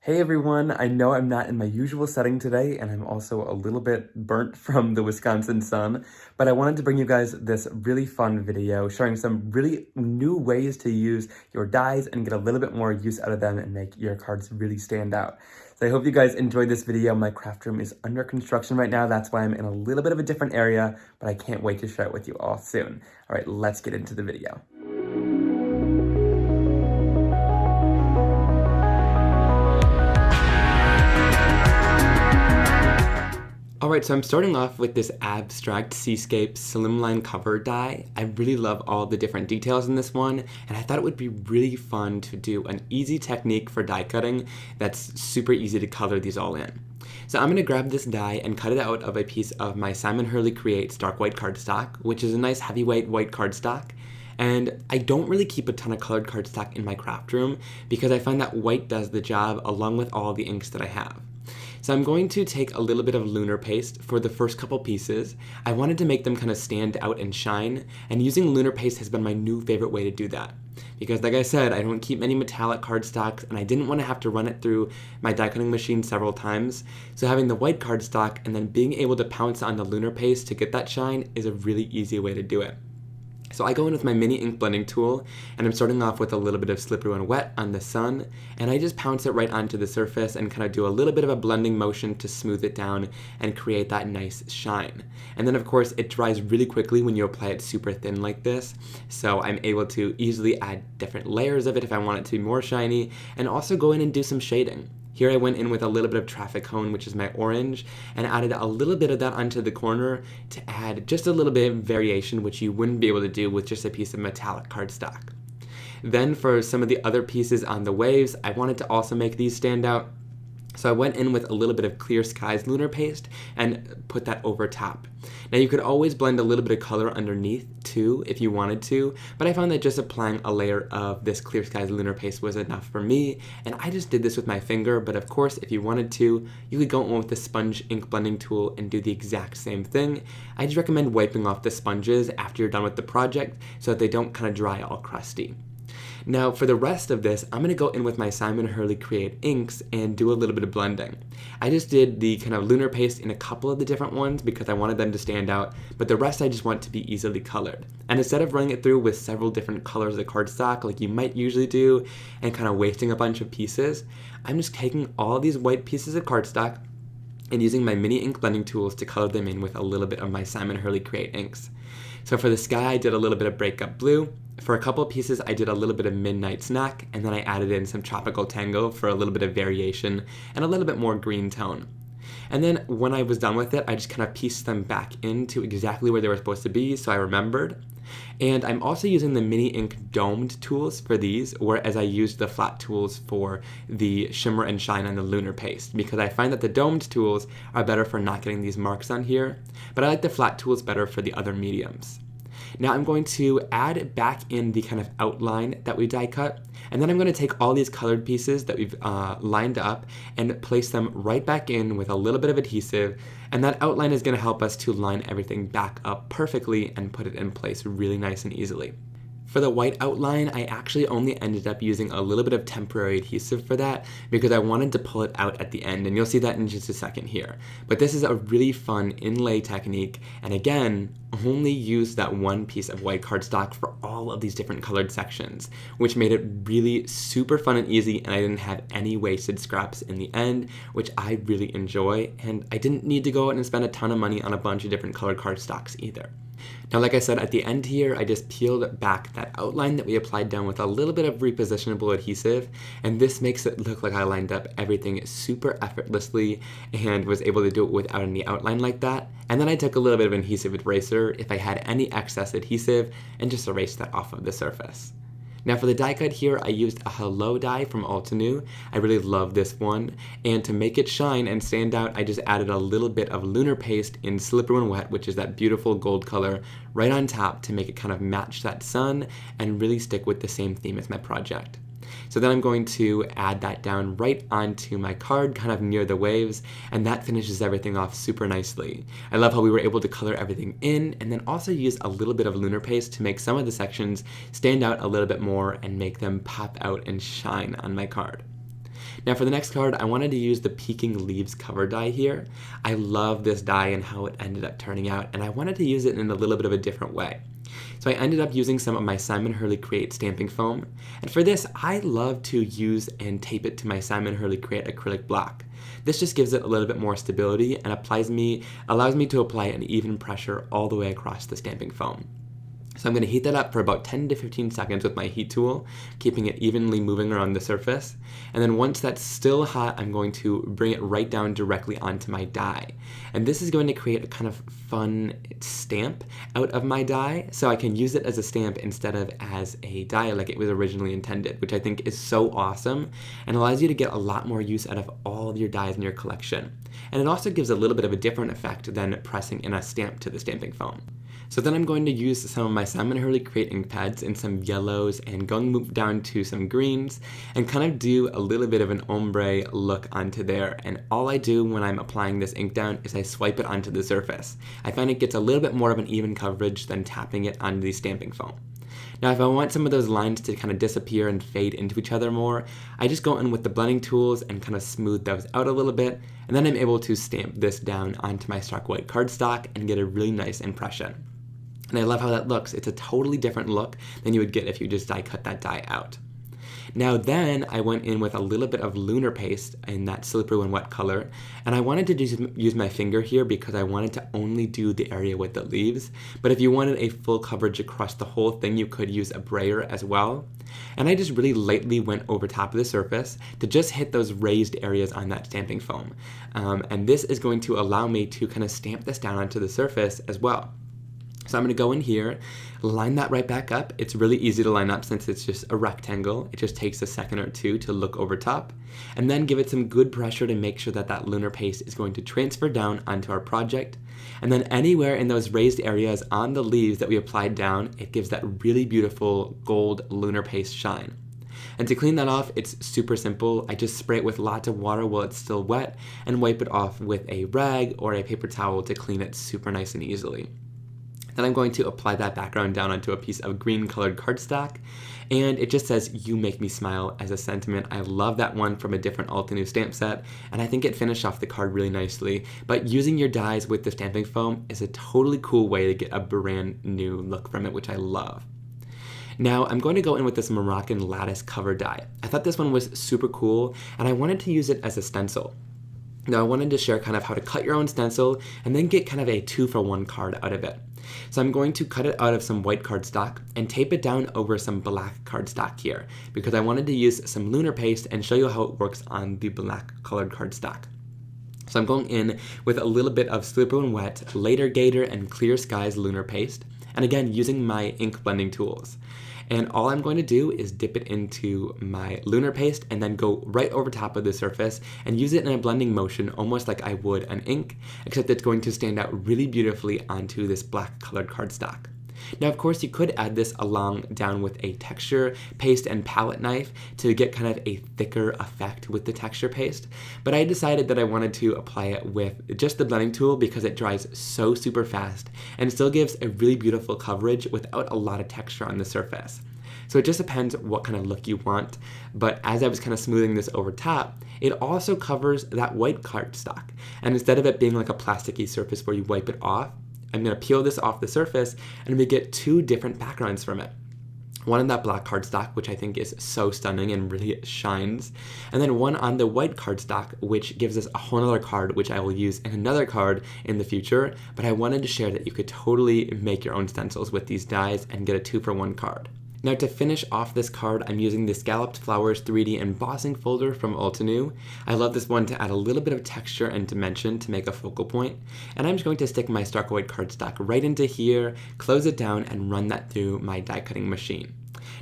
Hey everyone, I know I'm not in my usual setting today, and I'm also a little bit burnt from the Wisconsin sun, but I wanted to bring you guys this really fun video showing some really new ways to use your dies and get a little bit more use out of them and make your cards really stand out. So I hope you guys enjoyed this video. My craft room is under construction right now. That's why I'm in a little bit of a different area, but I can't wait to share it with you all soon. All right, let's get into the video. Alright, so I'm starting off with this abstract seascape slimline cover die. I really love all the different details in this one, and I thought it would be really fun to do an easy technique for die cutting that's super easy to color these all in. So I'm going to grab this die and cut it out of a piece of my Simon Hurley Creates Dark White cardstock, which is a nice heavyweight white cardstock. And I don't really keep a ton of colored cardstock in my craft room because I find that white does the job along with all the inks that I have. So I'm going to take a little bit of Lunar paste for the first couple pieces. I wanted to make them kind of stand out and shine, and using Lunar paste has been my new favorite way to do that. Because like I said, I don't keep many metallic cardstocks, and I didn't want to have to run it through my die cutting machine several times. So having the white cardstock and then being able to pounce on the Lunar paste to get that shine is a really easy way to do it. So I go in with my mini ink blending tool, and I'm starting off with a little bit of slippery and wet on the sun, and I just pounce it right onto the surface and kind of do a little bit of a blending motion to smooth it down and create that nice shine. And then of course it dries really quickly when you apply it super thin like this, so I'm able to easily add different layers of it if I want it to be more shiny, and also go in and do some shading. Here I went in with a little bit of traffic cone, which is my orange, and added a little bit of that onto the corner to add just a little bit of variation, which you wouldn't be able to do with just a piece of metallic cardstock. Then for some of the other pieces on the waves, I wanted to also make these stand out. So I went in with a little bit of Clear Skies Lunar paste and put that over top. Now you could always blend a little bit of color underneath too if you wanted to, but I found that just applying a layer of this Clear Skies Lunar paste was enough for me, and I just did this with my finger, but of course if you wanted to, you could go in with the sponge ink blending tool and do the exact same thing. I just recommend wiping off the sponges after you're done with the project so that they don't kind of dry all crusty. Now for the rest of this, I'm going to go in with my Simon Hurley Create inks and do a little bit of blending. I just did the kind of Lunar paste in a couple of the different ones because I wanted them to stand out, but the rest I just want to be easily colored. And instead of running it through with several different colors of cardstock like you might usually do and kind of wasting a bunch of pieces, I'm just taking all these white pieces of cardstock and using my mini ink blending tools to color them in with a little bit of my Simon Hurley Create inks. So for the sky, I did a little bit of Breakup Blue. For a couple of pieces, I did a little bit of Midnight Snack, and then I added in some Tropical Tango for a little bit of variation and a little bit more green tone. And then when I was done with it, I just kind of pieced them back into exactly where they were supposed to be, so I remembered. And I'm also using the mini ink domed tools for these, whereas I used the flat tools for the shimmer and shine on the Lunar paste, because I find that the domed tools are better for not getting these marks on here, but I like the flat tools better for the other mediums. Now I'm going to add back in the kind of outline that we die cut, and then I'm going to take all these colored pieces that we've lined up and place them right back in with a little bit of adhesive, and that outline is going to help us to line everything back up perfectly and put it in place really nice and easily. For the white outline, I actually only ended up using a little bit of temporary adhesive for that because I wanted to pull it out at the end, and you'll see that in just a second here. But this is a really fun inlay technique, and again, only used that one piece of white cardstock for all of these different colored sections, which made it really super fun and easy, and I didn't have any wasted scraps in the end, which I really enjoy, and I didn't need to go out and spend a ton of money on a bunch of different colored cardstocks either. Now, like I said, at the end here, I just peeled back that outline that we applied down with a little bit of repositionable adhesive, and this makes it look like I lined up everything super effortlessly and was able to do it without any outline like that. And then I took a little bit of an adhesive eraser if I had any excess adhesive and just erased that off of the surface. Now for the die cut here, I used a Hello die from Altenew. I really love this one, and to make it shine and stand out, I just added a little bit of Lunar paste in Slippery and Wet, which is that beautiful gold color, right on top to make it kind of match that sun and really stick with the same theme as my project. So then I'm going to add that down right onto my card, kind of near the waves, and that finishes everything off super nicely. I love how we were able to color everything in, and then also use a little bit of Lunar paste to make some of the sections stand out a little bit more and make them pop out and shine on my card. Now for the next card, I wanted to use the Peeking Leaves cover die here. I love this die and how it ended up turning out, and I wanted to use it in a little bit of a different way. So I ended up using some of my Simon Hurley Create stamping foam, and for this, I love to use and tape it to my Simon Hurley Create acrylic block. This just gives it a little bit more stability and allows me to apply an even pressure all the way across the stamping foam. So I'm going to heat that up for about 10 to 15 seconds with my heat tool, keeping it evenly moving around the surface. And then once that's still hot, I'm going to bring it right down directly onto my die. And this is going to create a kind of fun stamp out of my die, so I can use it as a stamp instead of as a die like it was originally intended, which I think is so awesome and allows you to get a lot more use out of all of your dies in your collection. And it also gives a little bit of a different effect than pressing in a stamp to the stamping foam. So then I'm going to use some of my Simon Hurley Create ink pads in some yellows and going down to some greens and kind of do a little bit of an ombre look onto there. And all I do when I'm applying this ink down is I swipe it onto the surface. I find it gets a little bit more of an even coverage than tapping it on the stamping foam. Now if I want some of those lines to kind of disappear and fade into each other more, I just go in with the blending tools and kind of smooth those out a little bit, and then I'm able to stamp this down onto my stark white cardstock and get a really nice impression. And I love how that looks. It's a totally different look than you would get if you just die cut that die out. Now then, I went in with a little bit of Lunar paste in that slippery when wet color, and I wanted to just use my finger here because I wanted to only do the area with the leaves, but if you wanted a full coverage across the whole thing, you could use a brayer as well. And I just really lightly went over top of the surface to just hit those raised areas on that stamping foam. And this is going to allow me to kind of stamp this down onto the surface as well. So I'm going to go in here, line that right back up. It's really easy to line up since it's just a rectangle. It just takes a second or two to look over top, and then give it some good pressure to make sure that that Lunar paste is going to transfer down onto our project. And then anywhere in those raised areas on the leaves that we applied down, it gives that really beautiful gold Lunar paste shine. And to clean that off, it's super simple. I just spray it with lots of water while it's still wet and wipe it off with a rag or a paper towel to clean it super nice and easily. Then I'm going to apply that background down onto a piece of green colored cardstock, and it just says, "You make me smile" as a sentiment. I love that one from a different Altenew stamp set, and I think it finished off the card really nicely. But using your dies with the stamping foam is a totally cool way to get a brand new look from it, which I love. Now I'm going to go in with this MOROCCAN lattice cover die. I thought this one was super cool, and I wanted to use it as a stencil. Now I wanted to share kind of how to cut your own stencil and then get kind of a 2-for-1 card out of it. So I'm going to cut it out of some white cardstock and tape it down over some black cardstock here because I wanted to use some Lunar paste and show you how it works on the black colored cardstock. So I'm going in with a little bit of Slippery When Wet, Later Gator, and Clear Skies Lunar paste, and again using my ink blending tools. And all I'm going to do is dip it into my Lunar paste and then go right over top of the surface and use it in a blending motion almost like I would an ink, except it's going to stand out really beautifully onto this black colored cardstock. Now of course you could add this along down with a texture paste and palette knife to get kind of a thicker effect with the texture paste, but I decided that I wanted to apply it with just the blending tool because it dries so super fast and still gives a really beautiful coverage without a lot of texture on the surface. So it just depends what kind of look you want, but as I was kind of smoothing this over top, it also covers that white cardstock, and instead of it being like a plasticky surface where you wipe it off, I'm going to peel this off the surface and we get 2 different backgrounds from it. One on that black cardstock, which I think is so stunning and really shines, and then one on the white cardstock, which gives us a whole other card, which I will use in another card in the future, but I wanted to share that you could totally make your own stencils with these dies and get a 2-for-1 card. Now to finish off this card, I'm using the Scalloped Flowers 3D embossing folder from Altenew. I love this one to add a little bit of texture and dimension to make a focal point, and I'm just going to stick my stark white cardstock right into here, close it down, and run that through my die cutting machine.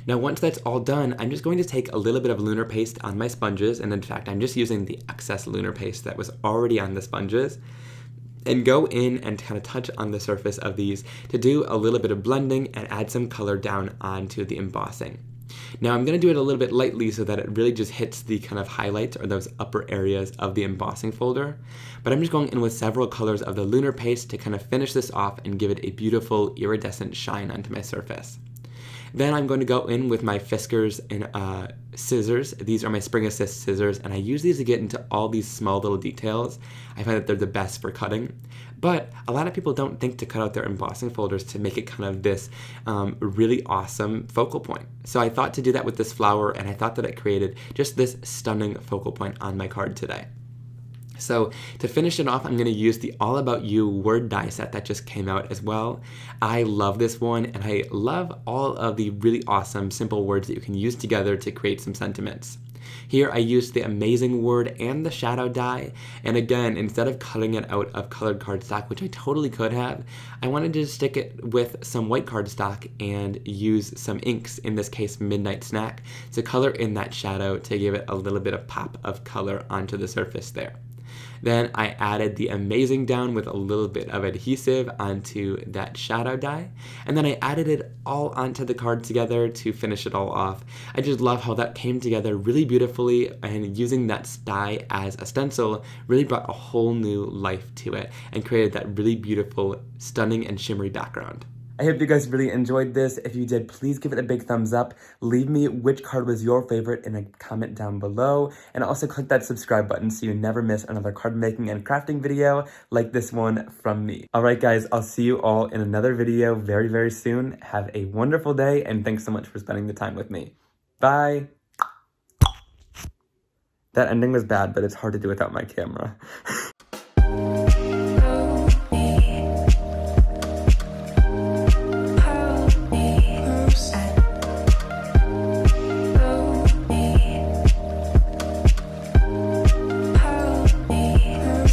Now once that's all done, I'm just going to take a little bit of Lunar paste on my sponges, and in fact I'm just using the excess Lunar paste that was already on the sponges, and go in and kind of touch on the surface of these to do a little bit of blending and add some color down onto the embossing. Now I'm going to do it a little bit lightly so that it really just hits the kind of highlights or those upper areas of the embossing folder, but I'm just going in with several colors of the Lunar paste to kind of finish this off and give it a beautiful iridescent shine onto my surface. Then I'm going to go in with my Fiskars and scissors. These are my Spring Assist scissors, and I use these to get into all these small little details. I find that they're the best for cutting. But a lot of people don't think to cut out their embossing folders to make it kind of this really awesome focal point. So I thought to do that with this flower, and I thought that it created just this stunning focal point on my card today. So to finish it off, I'm going to use the All About You word die set that just came out as well. I love this one, and I love all of the really awesome simple words that you can use together to create some sentiments. Here I used the amazing word and the shadow die, and again, instead of cutting it out of colored cardstock, which I totally could have, I wanted to stick it with some white cardstock and use some inks, in this case Midnight Snack, to color in that shadow to give it a little bit of pop of color onto the surface there. Then I added the amazing down with a little bit of adhesive onto that shadow die, and then I added it all onto the card together to finish it all off. I just love how that came together really beautifully, and using that die as a stencil really brought a whole new life to it and created that really beautiful, stunning and shimmery background. I hope you guys really enjoyed this. If you did, please give it a big thumbs up. Leave me which card was your favorite in a comment down below. And also click that subscribe button so you never miss another card making and crafting video like this one from me. Alright guys, I'll see you all in another video very, very soon. Have a wonderful day, and thanks so much for spending the time with me. Bye! That ending was bad, but it's hard to do without my camera.